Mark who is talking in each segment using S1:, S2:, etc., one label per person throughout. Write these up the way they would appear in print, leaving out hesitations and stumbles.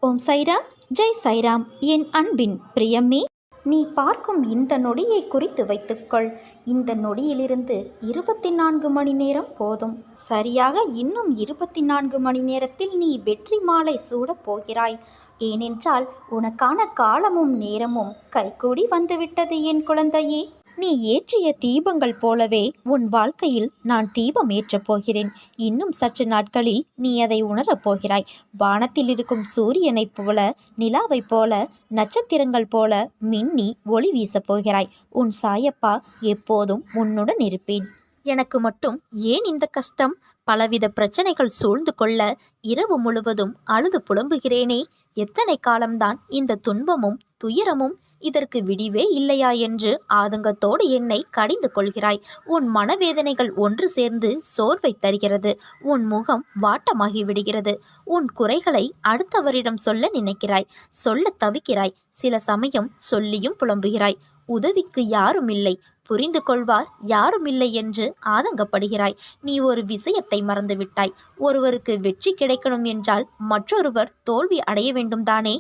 S1: ஓம் சைராம், ஜெய் சைராம். என் அன்பின் பிரியமே, நீ பார்க்கும் இந்த நொடியை குறித்து வைத்துக்கொள். இந்த நொடியிலிருந்து 24 மணி நேரம் போதும். சரியாக இன்னும் 24 மணி நேரத்தில் நீ வெற்றி மாலை சூடப் போகிறாய். ஏனென்றால் உனக்கான காலமும் நேரமும் கைகூடி வந்துவிட்டது என் குழந்தையே. நீ ஏற்றிய தீபங்கள் போலவே உன் வாழ்க்கையில் நான் தீபம் ஏற்றப் போகிறேன். இன்னும் சற்று நாட்களில் நீ அதை உணரப் போகிறாய். வானத்தில் இருக்கும் சூரியனைப் போல, நிலாவைப் போல, நட்சத்திரங்கள் போல மின்னி ஒளி வீசப் போகிறாய். உன் சாயப்பா எப்போதும் உன்னுடன் இருப்பேன். எனக்கு மட்டும் ஏன் இந்த கஷ்டம்? பலவித பிரச்சனைகள் சூழ்ந்து கொள்ள இரவு முழுவதும் அழுது புலம்புகிறேனே. எத்தனை காலம்தான் இந்த துன்பமும் துயரமும்? இதற்கு விடிவே இல்லையா என்று ஆதங்கத்தோடு என்னை கடிந்து கொள்கிறாய். உன் மனவேதனைகள் ஒன்று சேர்ந்து சோர்வை தருகிறது. உன் முகம் வாட்டமாகி விடுகிறது. உன் குறைகளை அடுத்தவரிடம் சொல்ல நினைக்கிறாய். சொல்ல தவிக்கிறாய். சில சமயம் சொல்லியும் புலம்புகிறாய். உதவிக்கு யாரும் இல்லை, புரிந்து கொள்வார் யாரும் இல்லை என்று ஆதங்கப்படுகிறாய். நீ ஒரு விஷயத்தை மறந்துவிட்டாய். ஒருவருக்கு வெற்றி கிடைக்கணும் என்றால் மற்றொருவர் தோல்வி அடைய வேண்டும் தானே?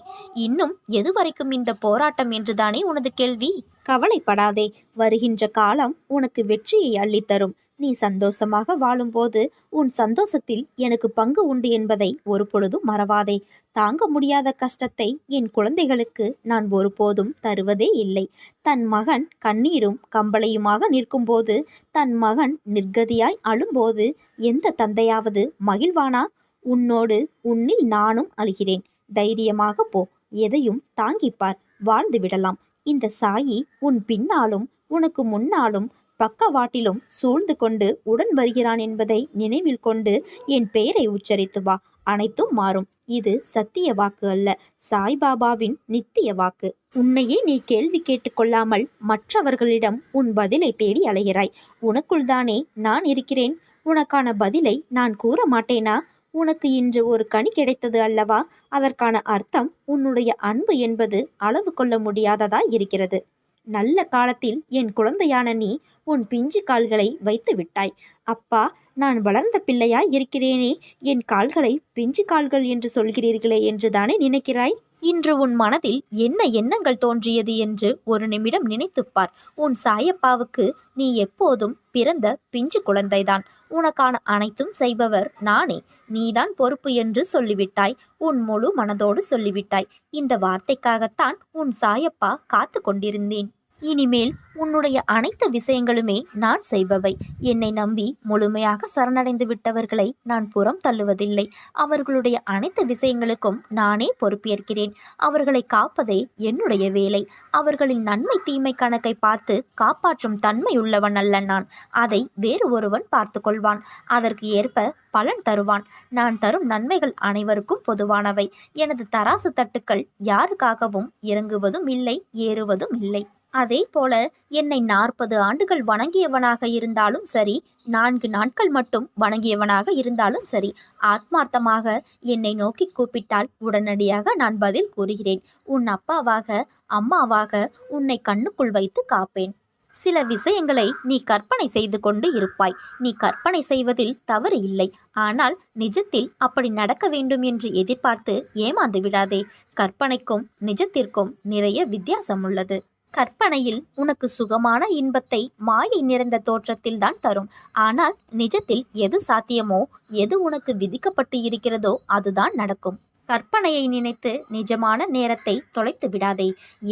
S1: இன்னும் எதுவரைக்கும் இந்த போராட்டம் என்றுதானே உனது கேள்வி? கவலைப்படாதே, வருகின்ற காலம் உனக்கு வெற்றியை அள்ளித்தரும். நீ சந்தோஷமாக வாழும்போது உன் சந்தோஷத்தில் எனக்கு பங்கு உண்டு என்பதை ஒரு பொழுதும் மறவாதே. தாங்க முடியாத கஷ்டத்தை என் குழந்தைகளுக்கு நான் ஒருபோதும் தருவதே இல்லை. தன் மகன் கண்ணீரும் கம்பளையுமாக நிற்கும்போது, தன் மகன் நிர்கதியாய் அழும்போது எந்த தந்தையாவது மகிழ்வானா? உன்னில் நானும் அழுகிறேன். தைரியமாக போ, எதையும் தாங்கிப்பார், வாழ்ந்து விடலாம். இந்த சாயி உன் பின்னாலும் உனக்கு முன்னாலும் பக்கவாட்டிலும் சூழ்ந்து கொண்டு உடன் வருகிறான் என்பதை நினைவில் கொண்டு என் பெயரை உச்சரித்து வா. அனைத்தும் மாறும். இது சத்திய வாக்கு அல்ல, சாய்பாபாவின் நித்திய வாக்கு. உன்னையே நீ கேள்வி கேட்டுக்கொள்ளாமல் மற்றவர்களிடம் உன் பதிலை தேடி அலைகிறாய். உனக்குள் தானே நான் இருக்கிறேன். உனக்கான பதிலை நான் கூற மாட்டேனா? உனக்கு இன்று ஒரு கனி கிடைத்தது அல்லவா? அதற்கான அர்த்தம் உன்னுடைய அன்பு என்பது அளவு கொள்ள முடியாததாய் இருக்கிறது. நல்ல காலத்தில் என் குழந்தையான நீ உன் பிஞ்சு கால்களை வைத்து விட்டாய். அப்பா, நான் வளர்ந்த பிள்ளையாய் இருக்கிறேனே, என் கால்களை பிஞ்சு கால்கள் என்று சொல்கிறீர்களே என்று தானே நினைக்கிறாய்? இன்று உன் மனதில் என்ன எண்ணங்கள் தோன்றியது என்று ஒரு நிமிடம் நினைத்துப்பார். உன் சாயப்பாவுக்கு நீ எப்போதும் பிறந்த பிஞ்சு குழந்தைதான். உனக்கான அனைத்தும் செய்பவர் நானே. நீதான் பொறுப்பு என்று சொல்லிவிட்டாய். உன் முழு மனதோடு சொல்லிவிட்டாய். இந்த வார்த்தைக்காகத்தான் உன் சாயப்பா காத்து கொண்டிருந்தேன். இனிமேல் உன்னுடைய அனைத்து விஷயங்களுமே நான் செய்பவை. என்னை நம்பி முழுமையாக சரணடைந்து விட்டவர்களை நான் புறம் தள்ளுவதில்லை. அவர்களுடைய அனைத்து விஷயங்களுக்கும் நானே பொறுப்பேற்கிறேன். அவர்களை காப்பதே என்னுடைய வேலை. அவர்களின் நன்மை தீமை கணக்கை பார்த்து காப்பாற்றும் தன்மையுள்ளவன் அல்ல நான். அதை வேறு ஒருவன் பார்த்து கொள்வான். அதற்கு ஏற்ப பலன் தருவான். நான் தரும் நன்மைகள் அனைவருக்கும் பொதுவானவை. எனது தராசு தட்டுக்கள் யாருக்காகவும் இறங்குவதும் இல்லை, ஏறுவதும் இல்லை. அதே போல என்னை 40 ஆண்டுகள் வணங்கியவனாக இருந்தாலும் சரி, 4 நாட்கள் மட்டும் வணங்கியவனாக இருந்தாலும் சரி, ஆத்மார்த்தமாக என்னை நோக்கி கூப்பிட்டால் உடனடியாக நான் பதில் கூறுகிறேன். உன் அப்பாவாக, அம்மாவாக உன்னை கண்ணுக்குள் வைத்து காப்பேன். சில விஷயங்களை நீ கற்பனை செய்து கொண்டு இருப்பாய். நீ கற்பனை செய்வதில் தவறு இல்லை. ஆனால் நிஜத்தில் அப்படி நடக்க வேண்டும் என்று எதிர்பார்த்து ஏமாந்து விடாதே. கற்பனைக்கும் நிஜத்திற்கும் நிறைய வித்தியாசம் உள்ளது. கற்பனையில் உனக்கு சுகமான இன்பத்தை மாயை நிறைந்த தோற்றத்தில்தான் தரும். ஆனால் நிஜத்தில் எது சாத்தியமோ, எது உனக்கு விதிக்கப்பட்டு இருக்கிறதோ அதுதான் நடக்கும். கற்பனையை நினைத்து நிஜமான நேரத்தை தொலைத்து விடாதே.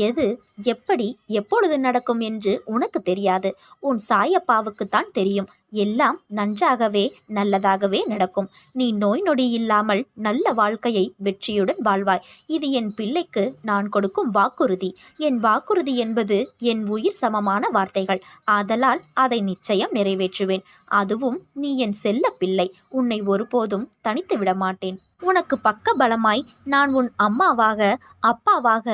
S1: எது எப்படி எப்பொழுது நடக்கும் என்று உனக்கு தெரியாது. உன் சாயப்பாவுக்குத்தான் தெரியும். எல்லாம் நன்றாகவே நல்லதாகவே நடக்கும். நீ நோய் நொடி இல்லாமல் நல்ல வாழ்க்கையை வெற்றியுடன் வாழ்வாய். இது என் பிள்ளைக்கு நான் கொடுக்கும் வாக்குறுதி. என் வாக்குறுதி என்பது என் உயிர் சமமான வார்த்தைகள். ஆதலால் அதை நிச்சயம் நிறைவேற்றுவேன். அதுவும் நீ என் செல்ல பிள்ளை. உன்னை ஒருபோதும் தனித்து விட மாட்டேன். உனக்கு பக்க பலமாய் நான் உன் அம்மாவாக, அப்பாவாக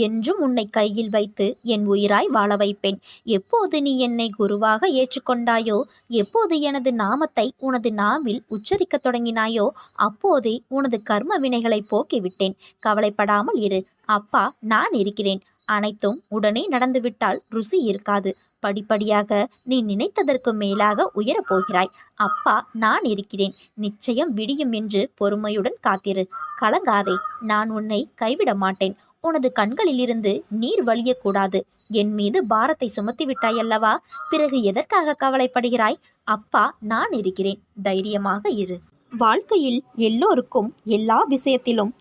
S1: என்றும் உன்னை கையில் வைத்து என் உயிராய் வாழ வைப்பேன். எப்போது நீ என்னை குருவாக ஏற்றுக்கொண்டாயோ, எப்போது எனது நாமத்தை உனது நாவில் உச்சரிக்க தொடங்கினாயோ, அப்போதே உனது கர்ம வினைகளை போக்கிவிட்டேன். கவலைப்படாமல் இரு. அப்பா நான் இருக்கிறேன். அனைத்தும் உடனே நடந்துவிட்டால் ருசி இருக்காது. படிப்படியாக நீ நினைத்ததற்கு மேலாக உயரப் போகிறாய். அப்பா நான் இருக்கிறேன். நிச்சயம் விடியும் என்று பொறுமையுடன் காத்திரு. கலங்காதே, நான் உன்னை கைவிட மாட்டேன். உனது கண்களிலிருந்து நீர் வழியக்கூடாது. என் மீது பாரத்தை சுமத்தி விட்டாயல்லவா, பிறகு எதற்காக கவலைப்படுகிறாய்? அப்பா நான் இருக்கிறேன். தைரியமாக இரு. வாழ்க்கையில் எல்லோருக்கும் எல்லா விஷயத்திலும்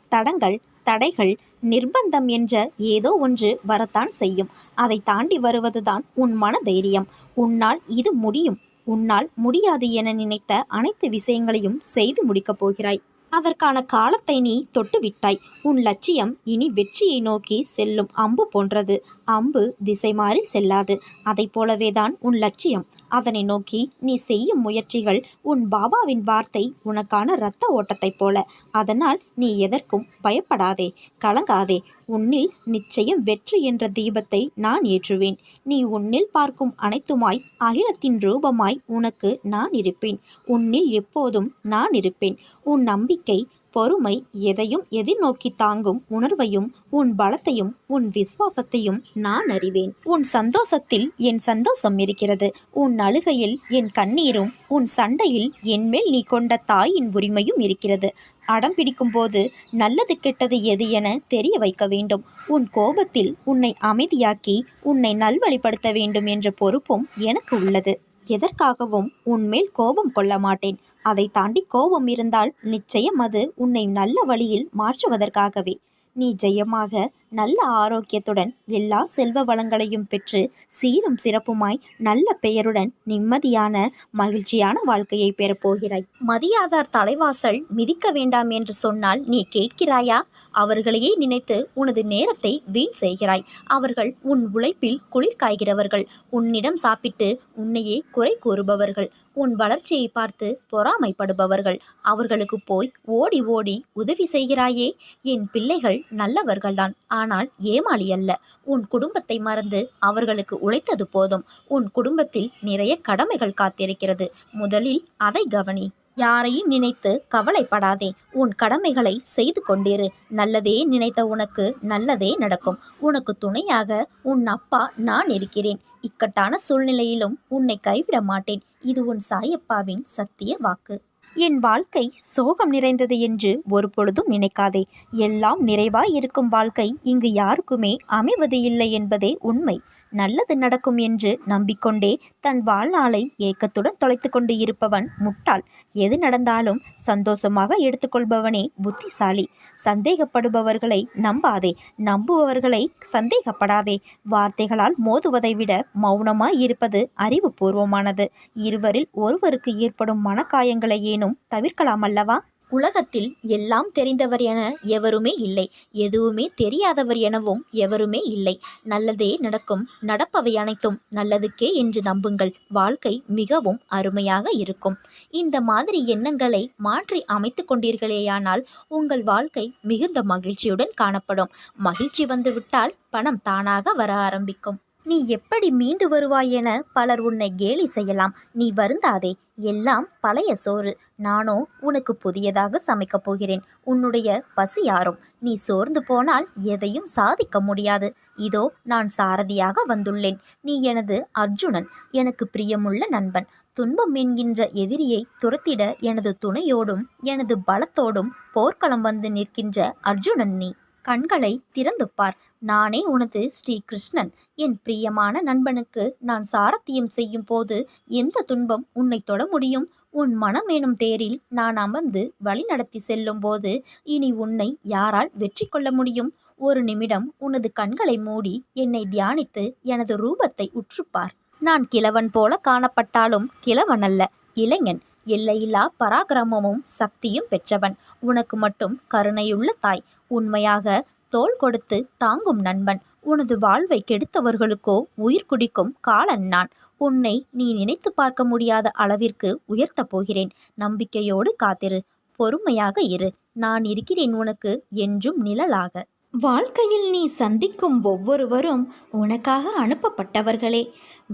S1: தடைகள், நிர்பந்தம் என்ற ஏதோ ஒன்று வரத்தான் செய்யும். அதை தாண்டி வருவதுதான் உன் மன தைரியம். உன்னால் இது முடியும். உன்னால் முடியாது என நினைத்த அனைத்து விஷயங்களையும் செய்து முடிக்கப் போகிறாய். அதற்கான காலத்தை நீ தொட்டுவிட்டாய். உன் லட்சியம் இனி வெற்றியை நோக்கி செல்லும் அம்பு போன்றது. அம்பு திசை மாறி செல்லாது. அதை போலவேதான் உன் லட்சியம். அதனை நோக்கி நீ செய்யும் முயற்சிகள் உன் பாபாவின் வார்த்தை உனக்கான இரத்த ஓட்டத்தைப் போல. அதனால் நீ எதற்கும் பயப்படாதே, கலங்காதே. உன்னில் நிச்சயம் வெற்றி என்ற தீபத்தை நான் ஏற்றுவேன். நீ உன்னில் பார்க்கும் அனைத்துமாய் அகிலத்தின் ரூபமாய் உனக்கு நான் இருப்பேன். உன்னில் எப்போதும் நான் இருப்பேன். உன் நம்பிக்கை, பொறுமை, எதையும் எதிர்நோக்கி தாங்கும் உணர்வையும் உன் பலத்தையும் உன் விசுவாசத்தையும் நான் அறிவேன். உன் சந்தோஷத்தில் என் சந்தோஷம் இருக்கிறது. உன் அழுகையில் என் கண்ணீரும் உன் சண்டையில் என்மேல் நீ கொண்ட தாயின் உரிமையும் இருக்கிறது. அடம் பிடிக்கும் போது நல்லது கெட்டது எது என தெரிய வைக்க வேண்டும். உன் கோபத்தில் உன்னை அமைதியாக்கி உன்னை நல்வழிப்படுத்த வேண்டும் என்ற பொறுப்பும் எனக்கு உள்ளது. எதற்காகவும் உன்மேல் கோபம் கொள்ள மாட்டேன். அதை தாண்டி கோபம் இருந்தால் நிச்சயம் அது உன்னை நல்ல வழியில் மாற்றுவதற்காகவே. நீ ஜெயமாக நல்ல ஆரோக்கியத்துடன் எல்லா செல்வ வளங்களையும் பெற்று சீரும் சிறப்புமாய் நல்ல பெயருடன் நிம்மதியான மகிழ்ச்சியான வாழ்க்கையை பெறப்போகிறாய். மதியாதார் தலைவாசல் மிதிக்க வேண்டாம் என்று சொன்னால் நீ கேட்கிறாயா? அவர்களையே நினைத்து உனது நேரத்தை வீண் செய்கிறாய். அவர்கள் உன் உழைப்பில் குளிர் காய்கிறவர்கள். உன்னிடம் சாப்பிட்டு உன்னையே குறை கூறுபவர்கள். உன் வளர்ச்சியை பார்த்து பொறாமைப்படுபவர்கள். அவர்களுக்கு போய் ஓடி ஓடி உதவி செய்கிறாயே. என் பிள்ளைகள் நல்லவர்கள்தான், ஆனால் ஏமாளி அல்ல. உன் குடும்பத்தை மறந்து அவர்களுக்கு உழைத்தது போதும். உன் குடும்பத்தில் நிறைய கடமைகள் காத்திருக்கிறது. முதலில் அதை கவனி. யாரையும் நினைத்து கவலைப்படாதே. உன் கடமைகளை செய்து கொண்டிரு. நல்லதே நினைத்த உனக்கு நல்லதே நடக்கும். உனக்கு துணையாக உன் அப்பா நான் இருக்கிறேன். இக்கட்டான சூழ்நிலையிலும் உன்னை கைவிட மாட்டேன். இது உன் சாயப்பாவின் சத்திய வாக்கு. என் வாழ்க்கை சோகம் நிறைந்தது என்று ஒரு பொழுதும் நினைக்காதே. எல்லாம் நிறைவாய் இருக்கும் வாழ்க்கை இங்கு யாருக்குமே அமைவது இல்லை என்பதே உண்மை. நல்லது நடக்கும் என்று நம்பிக்கொண்டே தன் வாழ்நாளை ஏக்கத்துடன் தொலைத்து கொண்டு இருப்பவன் முட்டாள். எது நடந்தாலும் சந்தோஷமாக எடுத்துக்கொள்பவனே புத்திசாலி. சந்தேகப்படுபவர்களை நம்பாதே, நம்புபவர்களை சந்தேகப்படாதே. வார்த்தைகளால் மோதுவதை விட மௌனமாய் இருப்பது அறிவுபூர்வமானது. இருவரில் ஒருவருக்கு ஏற்படும் மனக்காயங்களை ஏனும் தவிர்க்கலாம் அல்லவா? உலகத்தில் எல்லாம் தெரிந்தவர் என எவருமே இல்லை. எதுவுமே தெரியாதவர் எனவும் எவருமே இல்லை. நல்லதே நடக்கும். நடப்பவை அனைத்தும் நல்லதுக்கே என்று நம்புங்கள். வாழ்க்கை மிகவும் அருமையாக இருக்கும். இந்த மாதிரி எண்ணங்களை மாற்றி அமைத்து கொண்டீர்களேயானால் உங்கள் வாழ்க்கை மிகுந்த மகிழ்ச்சியுடன் காணப்படும். மகிழ்ச்சி வந்துவிட்டால் பணம் தானாக வர ஆரம்பிக்கும். நீ எப்படி மீண்டு வருவாய் என பலர் உன்னை கேலி செய்யலாம். நீ வருந்தாதே. எல்லாம் பழைய சோறு. நானோ உனக்கு புதியதாக சமைக்கப் போகிறேன். உன்னுடைய பசி யாரும். நீ சோர்ந்து போனால் எதையும் சாதிக்க முடியாது. இதோ நான் சாரதியாக வந்துள்ளேன். நீ எனது அர்ஜுனன், எனக்கு பிரியமுள்ள நண்பன். துன்பம் என்கின்ற எதிரியை துரத்திட எனது துணையோடும் எனது பலத்தோடும் போர்க்களம் வந்து நிற்கின்ற அர்ஜுனன் நீ. கண்களை திறந்து பார். நானே உனது ஸ்ரீ கிருஷ்ணன். என் பிரியமான நண்பனுக்கு நான் சாரத்தியம் செய்யும் போது எந்த துன்பம் உன்னை தொட முடியும்? உன் மனம் எனும் தேரில் நான் அமர்ந்து வழி நடத்தி செல்லும் போது இனி உன்னை யாரால் வெற்றி கொள்ள முடியும்? ஒரு நிமிடம் உனது கண்களை மூடி என்னை தியானித்து எனது ரூபத்தை உற்றுப்பார். நான் கிழவன் போல காணப்பட்டாலும் கிழவன் அல்ல, இளைஞன். எல்லையில்லா பராக்கிரமமும் சக்தியும் பெற்றவன். உனக்கு மட்டும் கருணையுள்ள தாய். உண்மையாக தோள் கொடுத்து தாங்கும் நண்பன். உனது வாழ்வை கெடுத்தவர்களுக்கோ உயிர் குடிக்கும் காலன் நான். உன்னை நீ நினைத்து பார்க்க முடியாத அளவிற்கு உயர்த்தப் போகிறேன். நம்பிக்கையோடு காத்திரு. பொறுமையாக இரு. நான் இருக்கிறேன் உனக்கு என்றும் நிழலாக. வாழ்க்கையில் நீ சந்திக்கும் ஒவ்வொருவரும் உனக்காக அனுப்பப்பட்டவர்களே.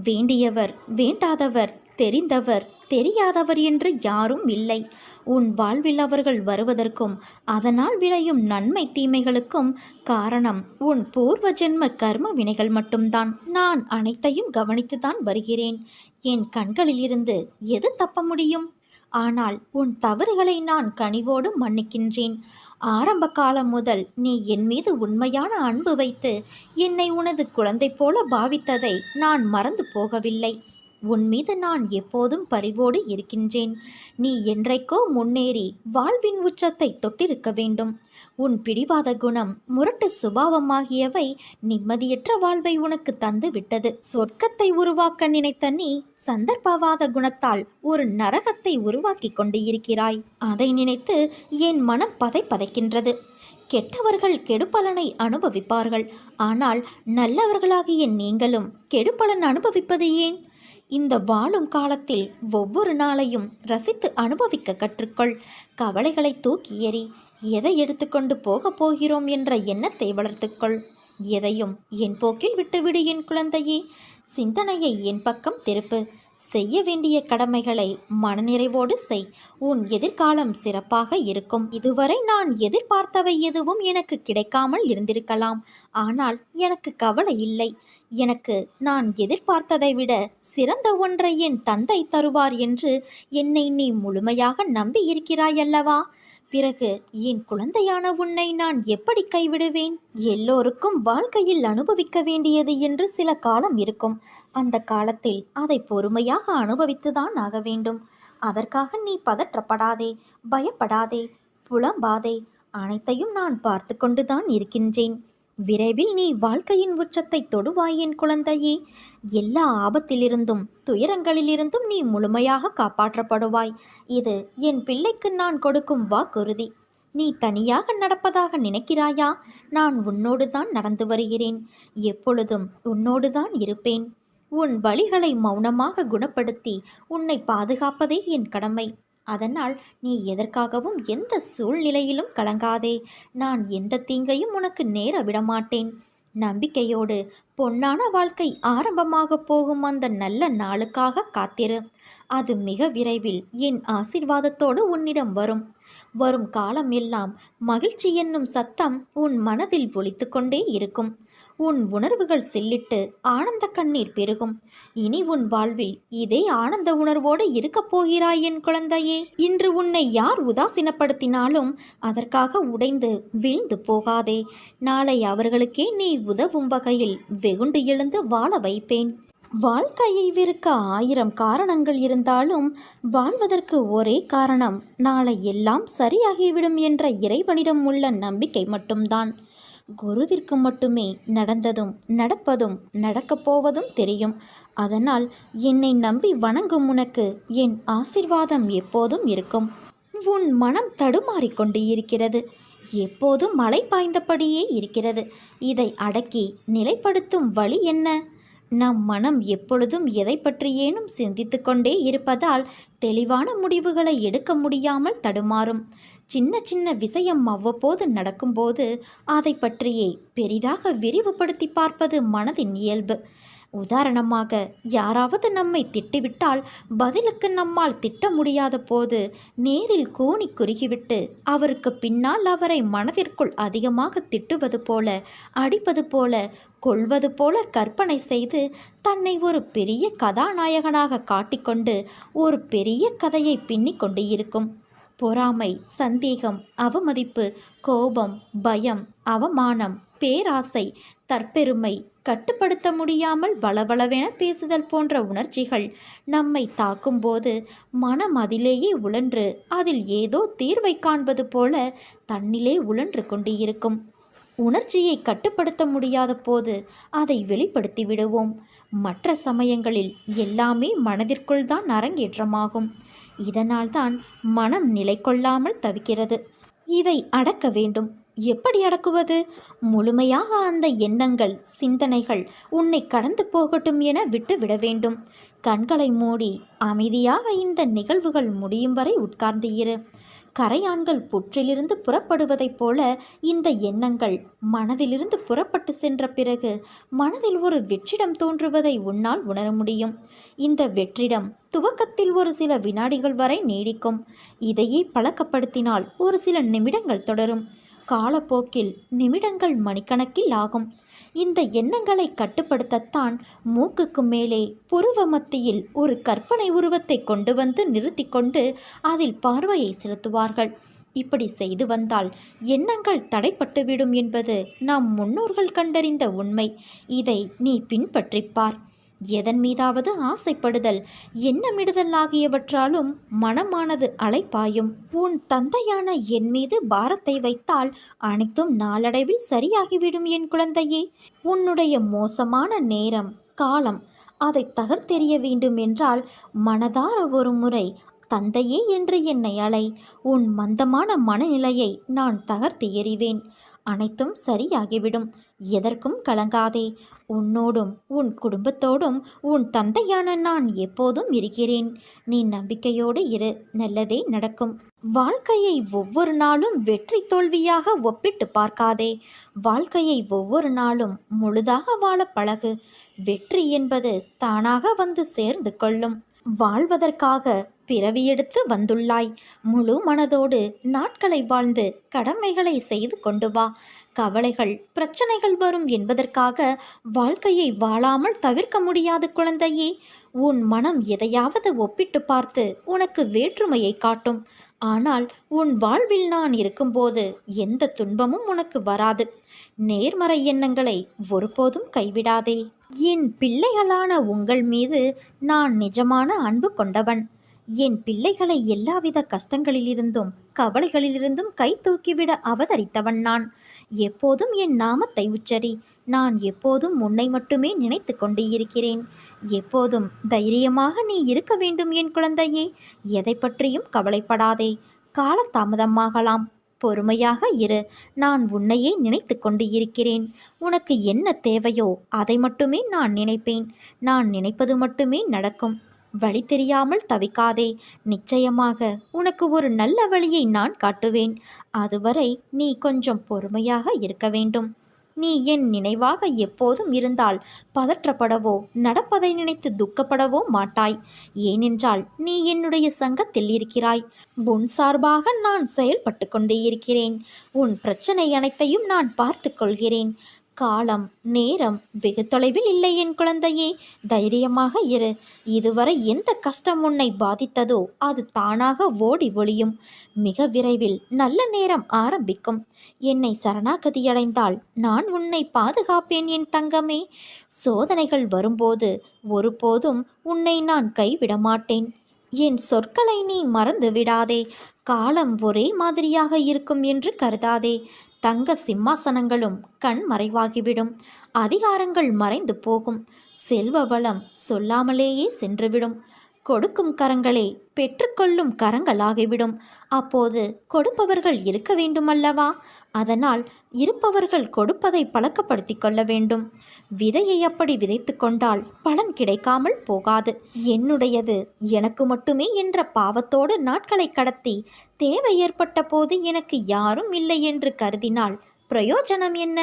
S1: வேண்டியவர் வேண்டாதவர் தெரிந்தவர் தெரியாதவர் என்று யாரும் இல்லை. உன் வாழ்வில் அவர்கள் வருவதற்கும் அதனால் விளையும் நன்மை தீமைகளுக்கும் காரணம் உன் பூர்வ ஜென்ம கர்ம வினைகள் மட்டும்தான். நான் அனைத்தையும் கவனித்துதான் வருகிறேன். என் கண்களில் இருந்து எது தப்ப முடியும்? ஆனால் உன் தவறுகளை நான் கனிவோடு மன்னிக்கின்றேன். ஆரம்ப காலம் முதல் நீ என் மீது உண்மையான அன்பு வைத்து என்னை உனது குழந்தை போல பாவித்ததை நான் மறந்து போகவில்லை. உன் மீது நான் எப்போதும் பரிவோடு இருக்கின்றேன். நீ என்றைக்கோ முன்னேறி வாழ்வின் உச்சத்தை தொட்டிருக்க வேண்டும். உன் பிடிவாத குணம், முரட்டு சுபாவமாகியவை நிம்மதியற்ற வாழ்வை உனக்கு தந்து விட்டது. சொர்க்கத்தை உருவாக்க நினைத்த நீ சந்தர்ப்பவாத குணத்தால் ஒரு நரகத்தை உருவாக்கி கொண்டு இருக்கிறாய். அதை நினைத்து என் மனம் பதைக்கின்றது. கெட்டவர்கள் கெடுபலனை அனுபவிப்பார்கள். ஆனால் நல்லவர்களாகிய நீங்களும் கெடுபலன் அனுபவிப்பது ஏன்? இந்த வாழும் காலத்தில் ஒவ்வொரு நாளையும் ரசித்து அனுபவிக்க கற்றுக்கொள். கவலைகளை தூக்கி எறி. எதை எடுத்துக்கொண்டு போகப் போகிறோம் என்ற எண்ணத்தை வளர்த்துக்கொள். எதையும் என் போக்கில் விட்டுவிடு என் குழந்தையே. சிந்தனையை என் பக்கம் திருப்பு. செய்ய வேண்டிய கடமைகளை மனநிறைவோடு செய். உன் எதிர்காலம் சிறப்பாக இருக்கும். இதுவரை நான் எதிர்பார்த்தவை எதுவும் எனக்கு கிடைக்காமல் இருந்திருக்கலாம். ஆனால் எனக்கு கவலை இல்லை. எனக்கு நான் எதிர்பார்த்ததை விட சிறந்த ஒன்றை என் தந்தை தருவார் என்று என்னை நீ முழுமையாக நம்பி இருக்கிறாய் அல்லவா? பிறகு என் குழந்தையான உன்னை நான் எப்படி கைவிடுவேன்? எல்லோருக்கும் வாழ்க்கையில் அனுபவிக்க வேண்டியது என்று சில காலம் இருக்கும். அந்த காலத்தில் அதை பொறுமையாக அனுபவித்துதான் ஆக வேண்டும். அதற்காக நீ பதற்றப்படாதே, பயப்படாதே, புலம்பாதே. அனைத்தையும் நான் பார்த்து கொண்டுதான் இருக்கின்றேன். விரைவில் நீ வாழ்க்கையின் உச்சத்தை தொடுவாய் என் குழந்தையே. எல்லா ஆபத்திலிருந்தும் துயரங்களிலிருந்தும் நீ முழுமையாக காப்பாற்றப்படுவாய். இது என் பிள்ளைக்கு நான் கொடுக்கும் வாக்குறுதி. நீ தனியாக நடப்பதாக நினைக்கிறாயா? நான் உன்னோடு தான் நடந்து வருகிறேன். எப்பொழுதும் உன்னோடு தான் இருப்பேன். உன் வலிகளை மௌனமாக குணப்படுத்தி உன்னை பாதுகாப்பதே என் கடமை. அதனால் நீ எதற்காகவும் எந்த சூழ்நிலையிலும் கலங்காதே. நான் எந்த தீங்கையும் உனக்கு நேர விடமாட்டேன். நம்பிக்கையோடு பொன்னான வாழ்க்கை ஆரம்பமாக போகும் அந்த நல்ல நாளுக்காக காத்திரு. அது மிக விரைவில் என் ஆசீர்வாதத்தோடு உன்னிடம் வரும். வரும் காலம் எல்லாம் மகிழ்ச்சி என்னும் சத்தம் உன் மனதில் ஒலித்து கொண்டே இருக்கும். உன் உணர்வுகள் சில்லிட்டு ஆனந்த கண்ணீர் பெருகும். இனி உன் வாழ்வில் இதே ஆனந்த உணர்வோடு இருக்கப் போகிறாய் என் குழந்தையே. இன்று உன்னை யார் உதாசீனப்படுத்தினாலும் அதற்காக உடைந்து வீழ்ந்து போகாதே. நாளை அவர்களுக்கே நீ உதவும் வகையில் வெகுண்டு எழுந்து வாழ வைப்பேன். வாழ்க்கையை வெறுக்க 1000 காரணங்கள் இருந்தாலும் வாழ்வதற்கு ஒரே காரணம் நாளை எல்லாம் சரியாகிவிடும் என்ற இறைவனிடம் உள்ள நம்பிக்கை மட்டும்தான். குருவிற்கு மட்டுமே நடந்ததும் நடப்பதும் நடக்கப் போவதும் தெரியும். அதனால் என்னை நம்பி வணங்கும் உனக்கு என் ஆசீர்வாதம் எப்போதும் இருக்கும். உன் மனம் தடுமாறிக்கொண்டு இருக்கிறது. எப்போதும் மழை பாய்ந்தபடியே இருக்கிறது. இதை அடக்கி நிலைப்படுத்தும் வழி என்ன? நம் மனம் எப்பொழுதும் எதை பற்றியேனும் சிந்தித்து கொண்டே இருப்பதால் தெளிவான முடிவுகளை எடுக்க முடியாமல் தடுமாறும். சின்ன சின்ன விஷயம் அவ்வப்போது நடக்கும்போது அதை பற்றியே பெரிதாக விரிவுபடுத்தி பார்ப்பது மனதின் இயல்பு. உதாரணமாக, யாராவது நம்மை திட்டிவிட்டால் பதிலுக்கு நம்மால் திட்ட முடியாத போது நேரில் கூனி குறுகிவிட்டு அவருக்கு பின்னால் அவரை மனதிற்குள் அதிகமாக திட்டுவது போல, அடிப்பது போல, கொள்வது போல கற்பனை செய்து தன்னை ஒரு பெரிய கதாநாயகனாக காட்டிக்கொண்டு ஒரு பெரிய கதையை பின்னிக் கொண்டு இருக்கும். பொறாமை, சந்தேகம், அவமதிப்பு, கோபம், பயம், அவமானம், பேராசை, தற்பெருமை, கட்டுப்படுத்த முடியாமல் பலபலவென பேசுதல் போன்ற உணர்ச்சிகள் நம்மை தாக்கும்போது மனம் அதிலேயே உழன்று அதில் ஏதோ தீர்வை காண்பது போல தன்னிலே உழன்று கொண்டு இருக்கும். உணர்ச்சியை கட்டுப்படுத்த முடியாத போது அதை வெளிப்படுத்தி விடுவோம். மற்ற சமயங்களில் எல்லாமே மனதிற்குள் தான் அரங்கேற்றமாகும். இதனால்தான் மனம் நிலை கொள்ளாமல் தவிக்கிறது. இதை அடக்க வேண்டும். எப்படி அடக்குவது? முழுமையாக அந்த எண்ணங்கள், சிந்தனைகள் உன்னை கடந்து போகட்டும் என விட்டு விட வேண்டும். கண்களை மூடி அமைதியாக இந்த நிகழ்வுகள் முடியும் வரை உட்கார்ந்து இரு. கரையான்கள் புற்றிலிருந்து புறப்படுவதைப் போல இந்த எண்ணங்கள் மனதிலிருந்து புறப்பட்டு சென்ற பிறகு மனதில் ஒரு வெற்றிடம் தோன்றுவதை உன்னால் உணர முடியும். இந்த வெற்றிடம் துவக்கத்தில் ஒரு சில வினாடிகள் வரை நீடிக்கும். இதையே பழக்கப்படுத்தினால் ஒரு சில நிமிடங்கள் தொடரும். காலப்போக்கில் நிமிடங்கள் மணிக்கணக்கில் ஆகும். இந்த எண்ணங்களை கட்டுப்படுத்தத்தான் மூக்குக்கு மேலே புருவ மத்தியில் ஒரு கற்பனை உருவத்தை கொண்டு வந்து நிறுத்தி கொண்டு அதில் பார்வையை செலுத்துவார்கள். இப்படி செய்து வந்தால் எண்ணங்கள் தடைப்பட்டுவிடும் என்பது நம் முன்னோர்கள் கண்டறிந்த உண்மை. இதை நீ பின்பற்றிப்பார். எதன் மீதாவது ஆசைப்படுதல், எண்ணமிடுதல் ஆகியவற்றாலும் மனமானது அலைப்பாயும். உன் தந்தையான என் மீது பாரத்தை வைத்தால் அனைத்தும் நாளடைவில் சரியாகிவிடும் என் குழந்தையே. உன்னுடைய மோசமான நேரம், காலம் அதை தகர்த்தெறிய வேண்டும் என்றால் மனதார ஒரு முறை தந்தையே என்று என்னை அலை. உன் மந்தமான மனநிலையை நான் தகர்த்து எறிவேன். அனைத்தும் சரியாகிவிடும். எதற்கும் கலங்காதே. உன்னோடும் உன் குடும்பத்தோடும் உன் தந்தையான நான் எப்போதும் இருக்கிறேன். நீ நம்பிக்கையோடு இரு. நல்லதே நடக்கும். வாழ்க்கையை ஒவ்வொரு நாளும் வெற்றி தோல்வியாக ஒப்பிட்டு பார்க்காதே. வாழ்க்கையை ஒவ்வொரு நாளும் முழுதாக வாழ பழகு. வெற்றி என்பது தானாக வந்து சேர்ந்து கொள்ளும். வாழ்வதற்காக பிறவியெடுத்து வந்துள்ளாய். முழு மனதோடு நாட்களை வாழ்ந்து கடமைகளை செய்து கொண்டு வா. கவலைகள், பிரச்சனைகள் வரும் என்பதற்காக வாழ்க்கையை வாழாமல் தவிர்க்க முடியாது குழந்தையே. உன் மனம் எதையாவது ஒப்பிட்டு பார்த்து உனக்கு வேற்றுமையை காட்டும். ஆனால் உன் வாழ்வில் நான் இருக்கும்போது எந்த துன்பமும் உனக்கு வராது. நேர்மறை எண்ணங்களை ஒருபோதும் கைவிடாதே. என் பிள்ளைகளான உங்கள் மீது நான் நிஜமான அன்பு கொண்டவன். என் பிள்ளைகளை எல்லாவித கஷ்டங்களிலிருந்தும் கவலைகளிலிருந்தும் கை தூக்கிவிட அவதரித்தவன் நான். எப்போதும் என் நாமத்தை உச்சரி. நான் எப்போதும் உன்னை மட்டுமே நினைத்து கொண்டு இருக்கிறேன். எப்போதும் தைரியமாக நீ இருக்க வேண்டும் என் குழந்தையே. எதை பற்றியும் கவலைப்படாதே. காலதாமதமாகலாம். பொறுமையாக இரு. நான் உன்னையே நினைத்து கொண்டு இருக்கிறேன். உனக்கு என்ன தேவையோ அதை மட்டுமே நான் நினைப்பேன். நான் நினைப்பது மட்டுமே நடக்கும். வழி தெரியாமல் தவிக்காதே. நிச்சயமாக உனக்கு ஒரு நல்ல வழியை நான் காட்டுவேன். அதுவரை நீ கொஞ்சம் பொறுமையாக இருக்க வேண்டும். நீ என் நினைவாக எப்போதும் இருந்தால் பதற்றப்படவோ நடப்பதை நினைத்து துக்கப்படவோ மாட்டாய். ஏனென்றால் நீ என்னுடைய சங்கத்தில் இருக்கிறாய். உன் சார்பாக நான் செயல்பட்டு கொண்டே இருக்கிறேன். உன் பிரச்சனை அனைத்தையும் நான் பார்த்து கொள்கிறேன். காலம், நேரம் வெகு தொலைவில் இல்லை என் குழந்தையே. தைரியமாக இரு. இதுவரை எந்த கஷ்டம் உன்னை பாதித்ததோ அது தானாக ஓடி ஒளியும். மிக விரைவில் நல்ல நேரம் ஆரம்பிக்கும். என்னை சரணாகதியடைந்தால் நான் உன்னை பாதுகாப்பேன் என் தங்கமே. சோதனைகள் வரும்போது ஒருபோதும் உன்னை நான் கைவிட மாட்டேன். என் சொற்களை நீ மறந்து விடாதே. காலம் ஒரே மாதிரியாக இருக்கும் என்று கருதாதே. தங்க சிம்மாசனங்களும் கண் மறைவாகிவிடும். அதிகாரங்கள் மறைந்து போகும். செல்வ வளம் சொல்லாமலேயே சென்றுவிடும். கொடுக்கும் கரங்களே பெற்றுக்கொள்ளும் கரங்களாகிவிடும். அப்போது கொடுப்பவர்கள் இருக்க வேண்டுமல்லவா? அதனால் இருப்பவர்கள் கொடுப்பதை பழக்கப்படுத்தி கொள்ள வேண்டும். விதையை அப்படி விதைத்து கொண்டால் பலன் கிடைக்காமல் போகாது. என்னுடையது எனக்கு மட்டுமே என்ற பாவத்தோடு நாட்களை கடத்தி தேவை ஏற்பட்ட போது எனக்கு யாரும் இல்லை என்று கருதினால் பிரயோஜனம் என்ன?